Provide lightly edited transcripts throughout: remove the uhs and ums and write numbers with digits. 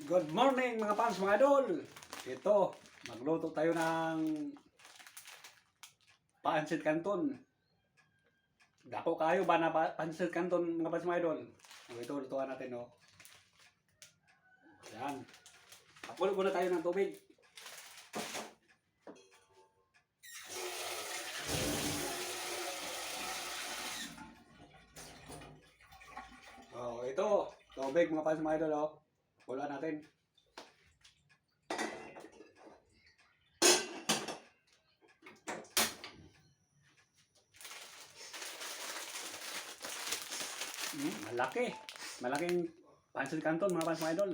Good morning mga fans, mga idol. Ito, magluto tayo ng pancit canton. Dako kayo ba na pancit canton mga fans, mga idol? Ito, lutuan natin, no? Yan. Papulo muna tayo ng tubig. Ito, tubig mga fans, mga idol, oh. Pulaan natin. Malaki. Malaking pancit canton mga fans, mga idol.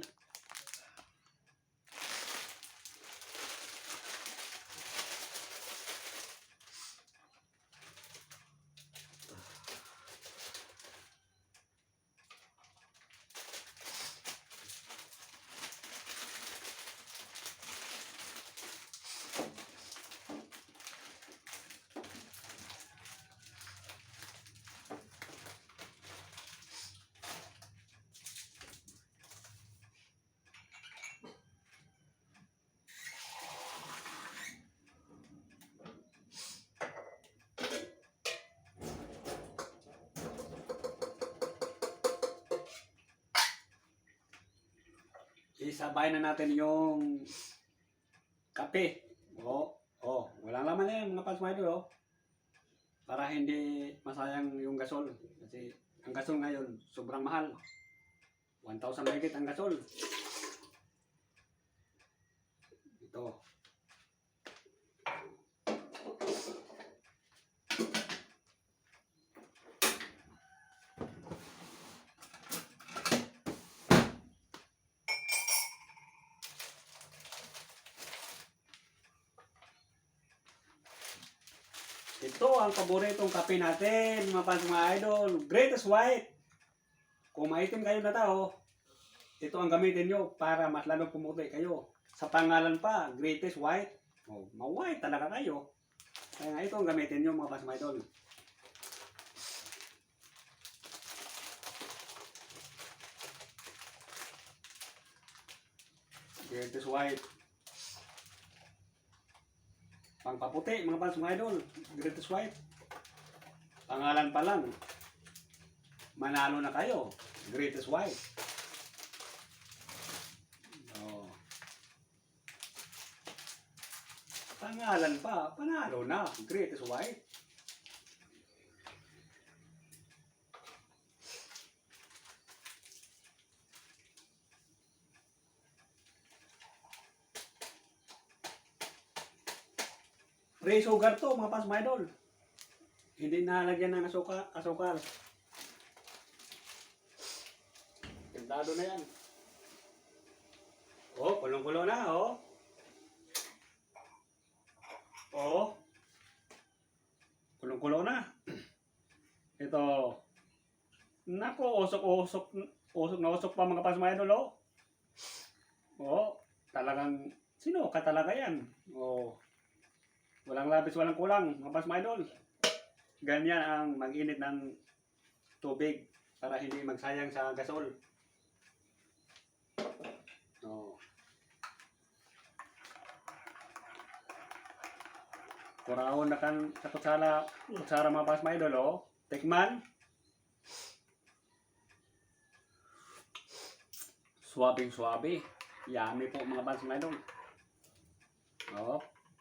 Isabay na natin yung kape. Walang laman na yan mga fans, mga idol, oh. Para hindi masayang yung gasol. Kasi ang gasol ngayon, sobrang mahal. 1,000 mahigit ang gasol. Ito. Ito ang paboritong kape natin, mga fans, mga idol. Greatest White. Kung maitim kayo na tao, ito ang gamitin nyo para mas lalong pumuti kayo. Sa pangalan pa, Greatest White. Ma-white talaga kayo. Kaya nga ito ang gamitin nyo mga fans, mga idol. Greatest White. Pangpaputi mga fans, mga idol. Greatest White. Pangalan pa lang, manalo na kayo. Greatest White. Pangalan pa, panalo na. Greatest White. Free sugar to mga fans, mga idol. Hindi nalagyan ng asukal. Tintado na yan. Kulong-kulo na, kulong-kulo na. Ito. Nako, usok na usok pa mga fans, mga idol, talagang sino ka talaga yan? Walang labis, walang kulang mga fans, mga idol. Ganyan ang mag-init ng tubig para hindi magsayang sa gasol. Kurahon na kan sa kutsara mga fans, mga idol, Tikman. Suwabing-suwabe. Yummy po mga fans, mga idol.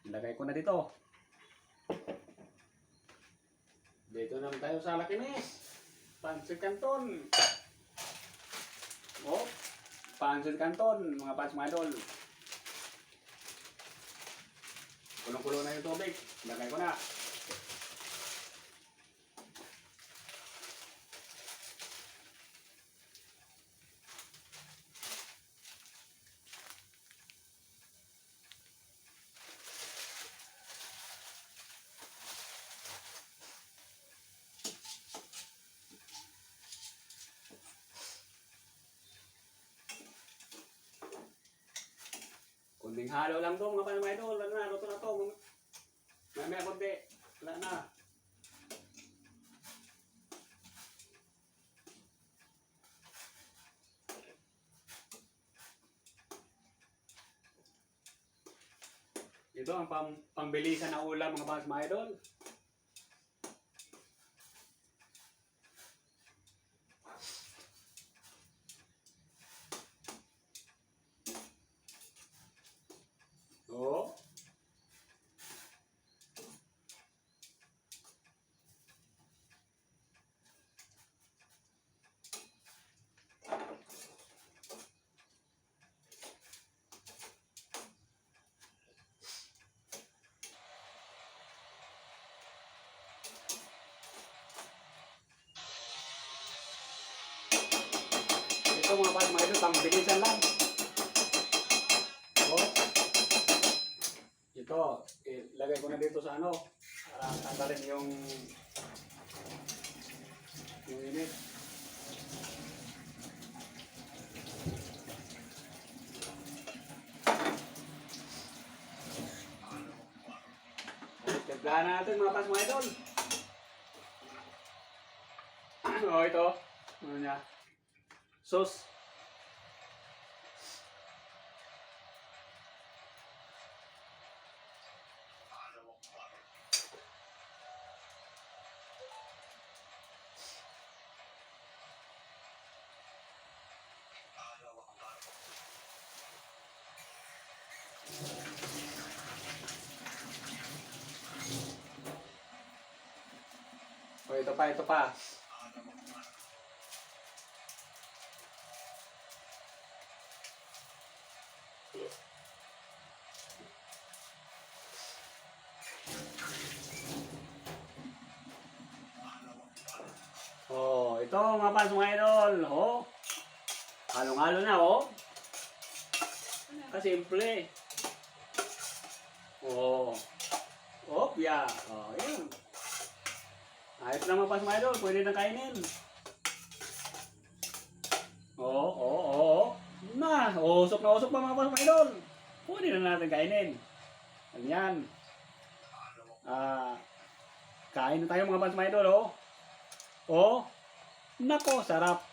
Ilagay ko na dito. Dito naman tayo sa Lakinis. Pancit canton. Pancit canton mga fans, mga idol. Kulong-kulo na yung tubig. Ilagay ko na. Kunting halo lang to mga fans, mga idol. Wala na, luto na to. May konti. Wala na. Ito ang pangbilisan na ulam mga paps mga idol. Oh. Ito mga paps mga idol, pangbilisan lang. Oh. Ito, ilagay ko na dito sa ano, para tanggalin yung init. Timplahan na natin mga paps mga idol. Oh, ito. Ano niya? Sauce. Oh, ito pa, ito pa. Oh, ito mga paps mga idol. Oh. Halong-halo na, oh. Kasimple. Oh. Oh, yeah. Oh, yun. Ayos lang mga paps mga idol. Pwede na kainin. Oo, oo, oo. Na, usok na usok pa mga paps mga idol. Pwede na natin kainin. Ganyan. Kain na tayo mga paps mga idol, oh. Oh. Nako, sarap.